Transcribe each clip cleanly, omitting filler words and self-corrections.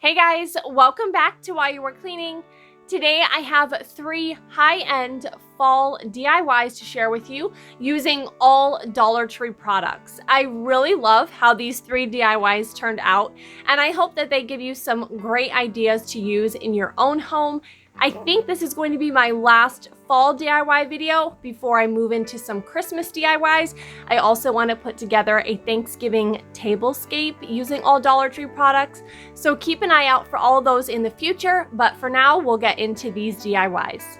Hey guys, welcome back to While You Were Cleaning. Today I have 3 high-end fall DIYs to share with you using all Dollar Tree products. I really love how these 3 DIYs turned out, and I hope that they give you some great ideas to use in your own home. I think this is going to be my last fall DIY video before I move into some Christmas DIYs. I also want to put together a Thanksgiving tablescape using all Dollar Tree products, so keep an eye out for all of those in the future, but for now we'll get into these DIYs.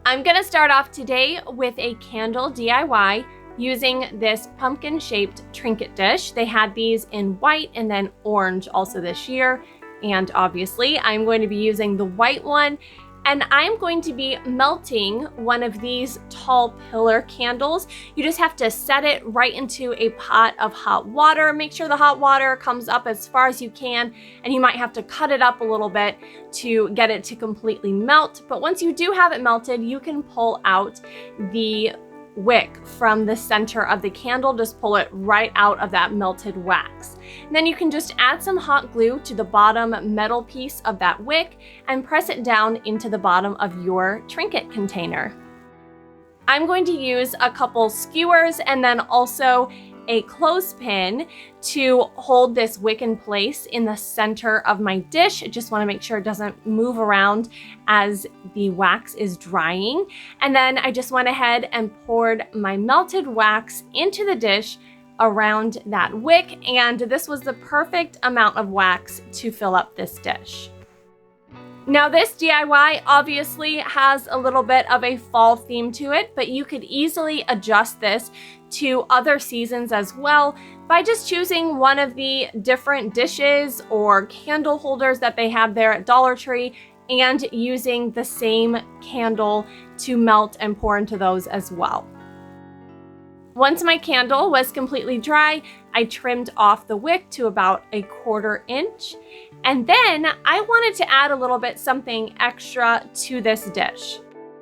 I'm going to start off today with a candle DIY using this pumpkin-shaped trinket dish. They had these in white and then orange also this year. And obviously I'm going to be using the white one, and I'm going to be melting one of these tall pillar candles. You just have to set it right into a pot of hot water. Make sure the hot water comes up as far as you can, and you might have to cut it up a little bit to get it to completely melt. But once you do have it melted, you can pull out the wick from the center of the candle. Just pull it right out of that melted wax. And then you can just add some hot glue to the bottom metal piece of that wick and press it down into the bottom of your trinket container. I'm going to use a couple skewers and then also a clothespin to hold this wick in place in the center of my dish. I just want to make sure it doesn't move around as the wax is drying. And then I just went ahead and poured my melted wax into the dish around that wick, and this was the perfect amount of wax to fill up this dish. Now this DIY obviously has a little bit of a fall theme to it, but you could easily adjust this to other seasons as well by just choosing one of the different dishes or candle holders that they have there at Dollar Tree and using the same candle to melt and pour into those as well. Once my candle was completely dry, I trimmed off the wick to about 1/4 inch. And then I wanted to add a little bit something extra to this dish.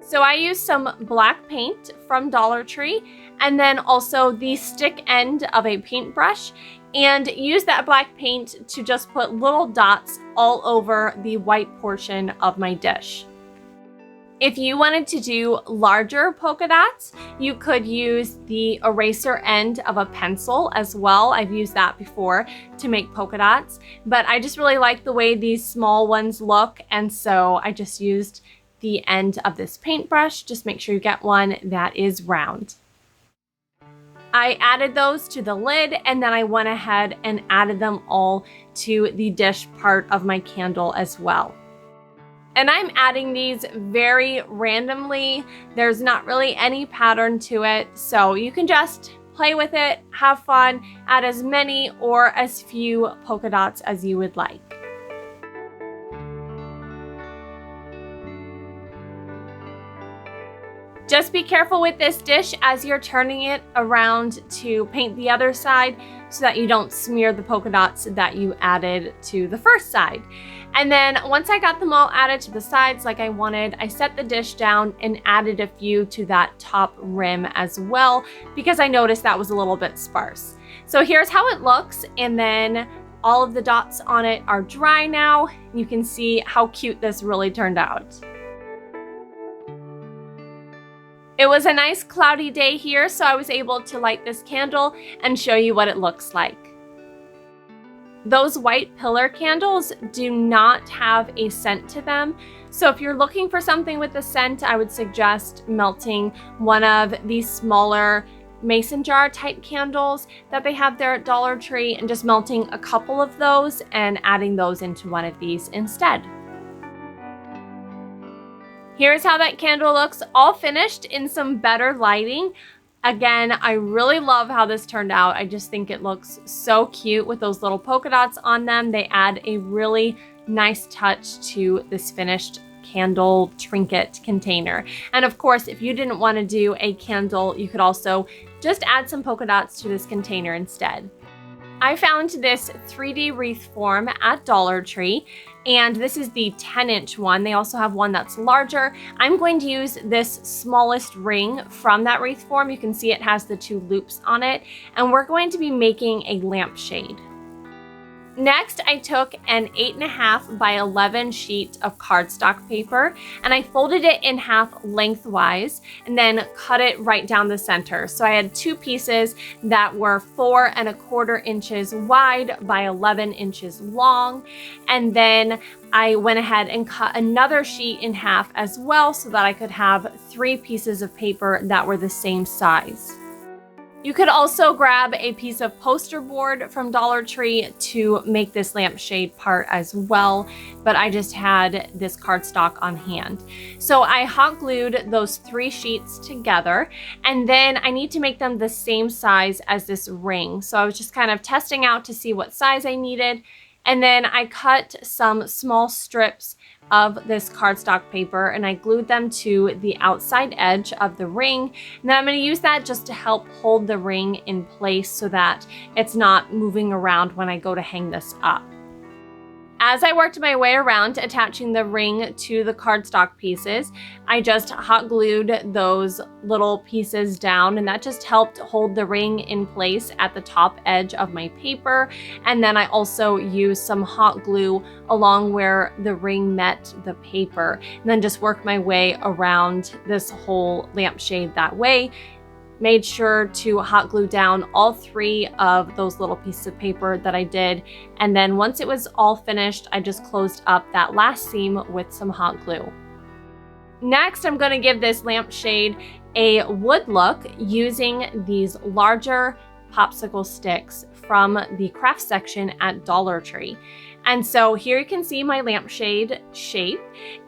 So I used some black paint from Dollar Tree and then also the stick end of a paintbrush, and use that black paint to just put little dots all over the white portion of my dish. If you wanted to do larger polka dots, you could use the eraser end of a pencil as well. I've used that before to make polka dots, but I just really like the way these small ones look, and so I just used the end of this paintbrush. Just make sure you get one that is round. I added those to the lid, and then I went ahead and added them all to the dish part of my candle as well. And I'm adding these very randomly. There's not really any pattern to it, so you can just play with it, have fun, add as many or as few polka dots as you would like. Just be careful with this dish as you're turning it around to paint the other side so that you don't smear the polka dots that you added to the first side. And then once I got them all added to the sides like I wanted, I set the dish down and added a few to that top rim as well because I noticed that was a little bit sparse. So here's how it looks, and then all of the dots on it are dry now. You can see how cute this really turned out. It was a nice cloudy day here, so I was able to light this candle and show you what it looks like. Those white pillar candles do not have a scent to them, so if you're looking for something with a scent, I would suggest melting one of these smaller mason jar type candles that they have there at Dollar Tree and just melting a couple of those and adding those into one of these instead. Here's how that candle looks all finished in some better lighting. Again, I really love how this turned out. I just think it looks so cute with those little polka dots on them. They add a really nice touch to this finished candle trinket container. And of course, if you didn't want to do a candle, you could also just add some polka dots to this container instead. I found this 3D wreath form at Dollar Tree, and this is the 10-inch one. They also have one that's larger. I'm going to use this smallest ring from that wreath form. You can see it has the 2 loops on it, and we're going to be making a lampshade. Next, I took an 8.5 by 11 sheet of cardstock paper and I folded it in half lengthwise and then cut it right down the center. So I had two pieces that were 4¼ inches wide by 11 inches long. And then I went ahead and cut another sheet in half as well so that I could have 3 pieces of paper that were the same size. You could also grab a piece of poster board from Dollar Tree to make this lampshade part as well, but I just had this cardstock on hand. So I hot glued those 3 sheets together, and then I need to make them the same size as this ring. So I was just kind of testing out to see what size I needed, and then I cut some small strips of this cardstock paper and I glued them to the outside edge of the ring. And then I'm going to use that just to help hold the ring in place so that it's not moving around when I go to hang this up. As I worked my way around attaching the ring to the cardstock pieces, I just hot glued those little pieces down, and that just helped hold the ring in place at the top edge of my paper. And then I also used some hot glue along where the ring met the paper, and then just worked my way around this whole lampshade that way. Made sure to hot glue down all 3 of those little pieces of paper that I did. And then once it was all finished, I just closed up that last seam with some hot glue. Next, I'm going to give this lampshade a wood look using these larger popsicle sticks from the craft section at Dollar Tree. And so here you can see my lampshade shape,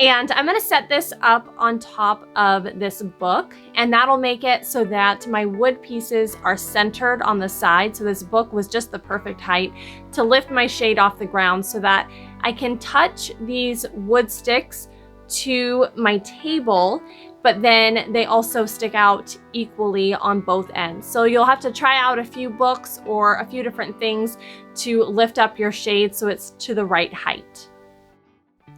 and I'm going to set this up on top of this book, and that'll make it so that my wood pieces are centered on the side. So this book was just the perfect height to lift my shade off the ground so that I can touch these wood sticks to my table, but then they also stick out equally on both ends. So you'll have to try out a few books or a few different things to lift up your shade so it's to the right height.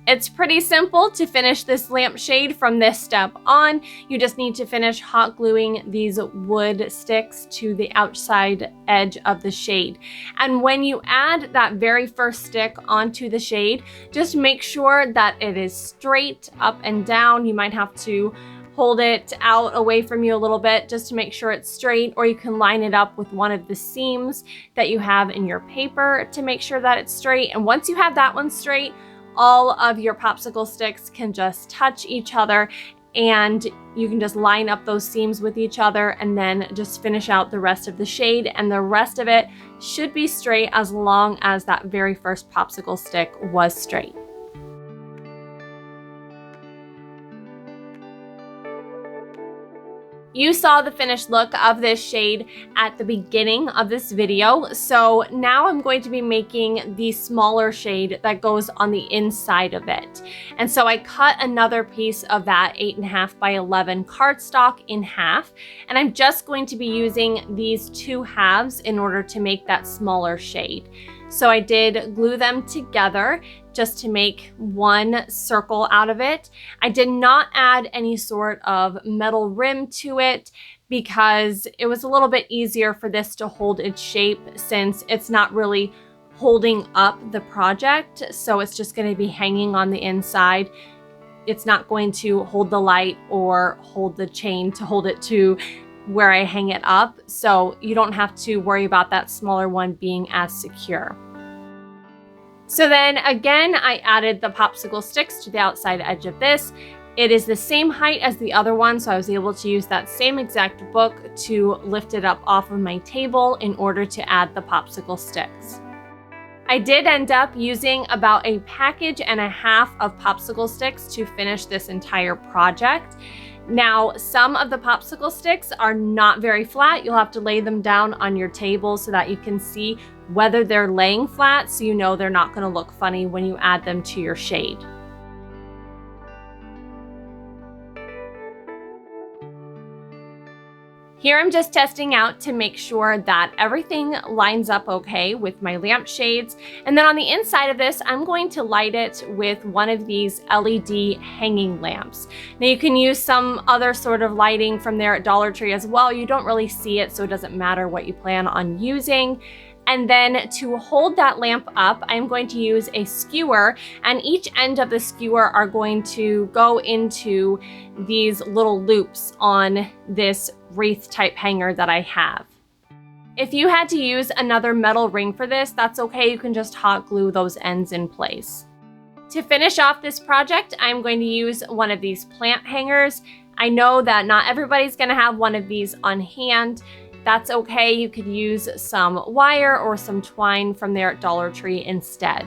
It's pretty simple to finish this lampshade from this step on. You just need to finish hot gluing these wood sticks to the outside edge of the shade. And when you add that very first stick onto the shade, just make sure that it is straight up and down. You might have to hold it out away from you a little bit just to make sure it's straight, or you can line it up with one of the seams that you have in your paper to make sure that it's straight. And once you have that one straight, all of your popsicle sticks can just touch each other, and you can just line up those seams with each other and then just finish out the rest of the shade, and the rest of it should be straight as long as that very first popsicle stick was straight. You saw the finished look of this shade at the beginning of this video, so now I'm going to be making the smaller shade that goes on the inside of it. And so I cut another piece of that 8.5 by 11 cardstock in half, and I'm just going to be using these 2 halves in order to make that smaller shade. So I did glue them together just to make one circle out of it. I did not add any sort of metal rim to it because it was a little bit easier for this to hold its shape since it's not really holding up the project. So it's just going to be hanging on the inside. It's not going to hold the light or hold the chain to hold it to where I hang it up. So you don't have to worry about that smaller one being as secure. So then again, I added the popsicle sticks to the outside edge of this. It is the same height as the other one, so I was able to use that same exact book to lift it up off of my table in order to add the popsicle sticks. I did end up using about a package and a half of popsicle sticks to finish this entire project. Now, some of the popsicle sticks are not very flat. You'll have to lay them down on your table so that you can see whether they're laying flat, so you know they're not going to look funny when you add them to your shade. Here I'm just testing out to make sure that everything lines up okay with my lampshades. And then on the inside of this, I'm going to light it with one of these LED hanging lamps. Now you can use some other sort of lighting from there at Dollar Tree as well. You don't really see it, so it doesn't matter what you plan on using. And then to hold that lamp up, I'm going to use a skewer, and each end of the skewer are going to go into these little loops on this wreath type hanger that I have. If you had to use another metal ring for this, that's okay. You can just hot glue those ends in place. To finish off this project, I'm going to use one of these plant hangers. I know that not everybody's going to have one of these on hand. That's okay. You could use some wire or some twine from there at Dollar Tree instead.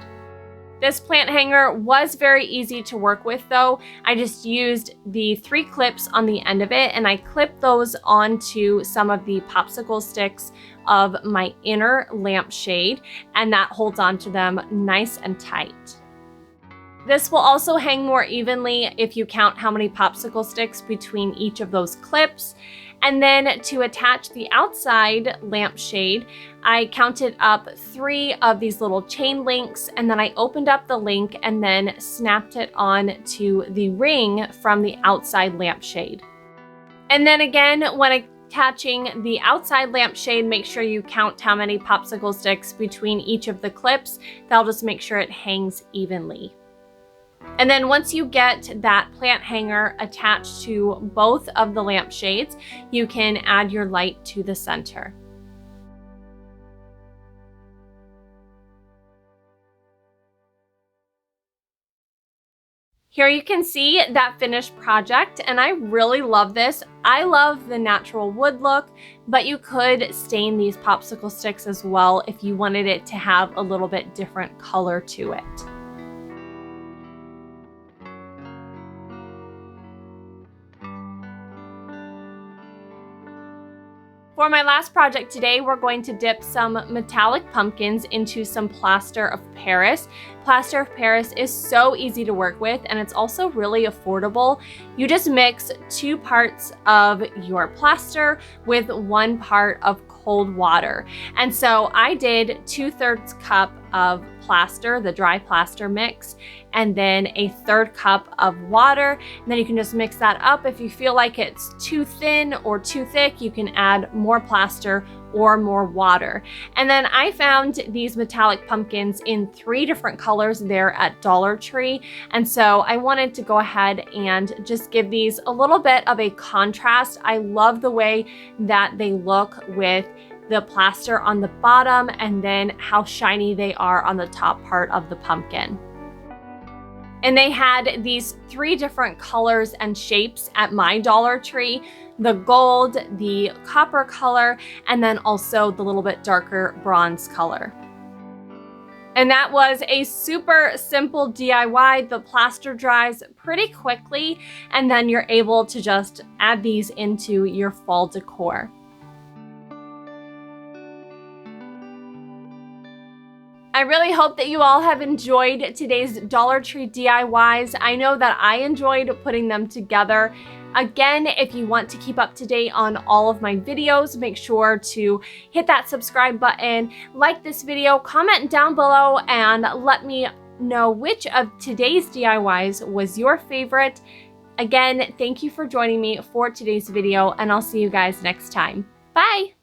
This plant hanger was very easy to work with though. I just used the 3 clips on the end of it, and I clipped those onto some of the popsicle sticks of my inner lampshade, and that holds onto them nice and tight. This will also hang more evenly if you count how many popsicle sticks between each of those clips. And then to attach the outside lampshade, I counted up 3 of these little chain links, and then I opened up the link and then snapped it on to the ring from the outside lampshade. And then again, when attaching the outside lampshade, make sure you count how many popsicle sticks between each of the clips. That'll just make sure it hangs evenly. And then once you get that plant hanger attached to both of the lampshades, you can add your light to the center. Here you can see that finished project, and I really love this. I love the natural wood look, but you could stain these popsicle sticks as well if you wanted it to have a little bit different color to it. For my last project today, we're going to dip some metallic pumpkins into some plaster of Paris. Plaster of Paris is so easy to work with, and it's also really affordable. You just mix 2 parts of your plaster with 1 part of cold water. And so I did 2/3 cup of plaster, the dry plaster mix, and then a 1/3 cup of water. And then you can just mix that up. If you feel like it's too thin or too thick, you can add more plaster or more water. And then I found these metallic pumpkins in 3 different colors there at Dollar Tree. And so I wanted to go ahead and just give these a little bit of a contrast. I love the way that they look with the plaster on the bottom and then how shiny they are on the top part of the pumpkin. And they had these 3 different colors and shapes at my Dollar Tree: the gold, the copper color, and then also the little bit darker bronze color. And that was a super simple DIY. The plaster dries pretty quickly, and then you're able to just add these into your fall decor. I really hope that you all have enjoyed today's Dollar Tree DIYs. I know that I enjoyed putting them together. Again, if you want to keep up to date on all of my videos, make sure to hit that subscribe button, like this video, comment down below, and let me know which of today's DIYs was your favorite. Again, thank you for joining me for today's video, and I'll see you guys next time. Bye!